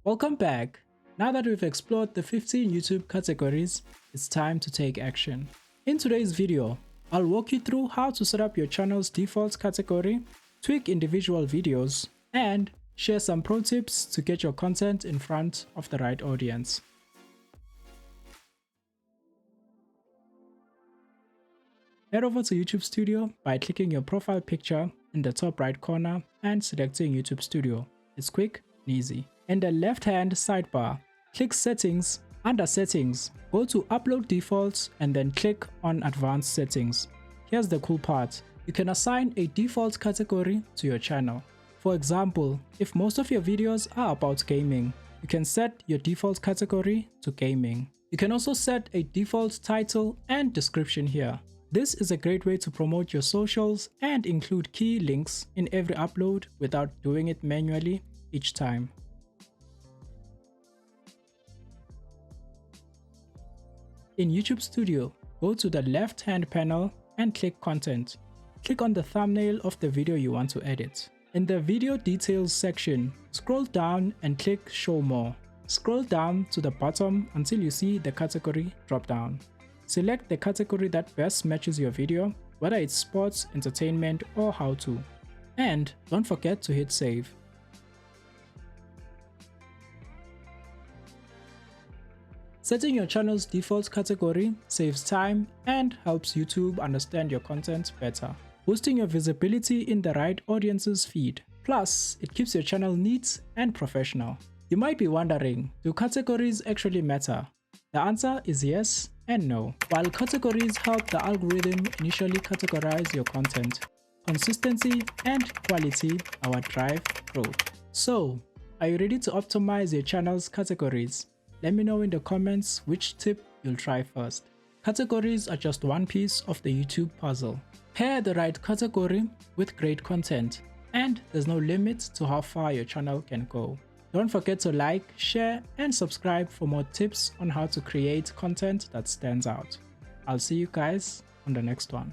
Welcome back. Now that we've explored the 15 YouTube categories, it's time to take action. In today's video, I'll walk you through how to set up your channel's default category, tweak individual videos, and share some pro tips to get your content in front of the right audience. Head over to YouTube Studio by clicking your profile picture in the top right corner and selecting YouTube Studio. It's quick and easy. In the left-hand sidebar, click Settings. Under Settings, go to Upload Defaults and then click on Advanced Settings. Here's the cool part. You can assign a default category to your channel. For example, if most of your videos are about gaming, you can set your default category to gaming. You can also set a default title and description here. This is a great way to promote your socials and include key links in every upload without doing it manually each time. In YouTube Studio, go to the left-hand panel and click Content. Click on the thumbnail of the video you want to edit. In the Video Details section, scroll down and click Show More. Scroll down to the bottom until you see the category drop-down. Select the category that best matches your video, whether it's sports, entertainment, or how-to. And don't forget to hit save. Setting your channel's default category saves time and helps YouTube understand your content better, boosting your visibility in the right audience's feed. Plus, it keeps your channel neat and professional. You might be wondering, do categories actually matter? The answer is yes and no. While categories help the algorithm initially categorize your content, consistency and quality are what drive growth. So, are you ready to optimize your channel's categories? Let me know in the comments which tip you'll try first. Categories are just one piece of the YouTube puzzle. Pair the right category with great content, and there's no limit to how far your channel can go. Don't forget to like, share, and subscribe for more tips on how to create content that stands out. I'll see you guys on the next one.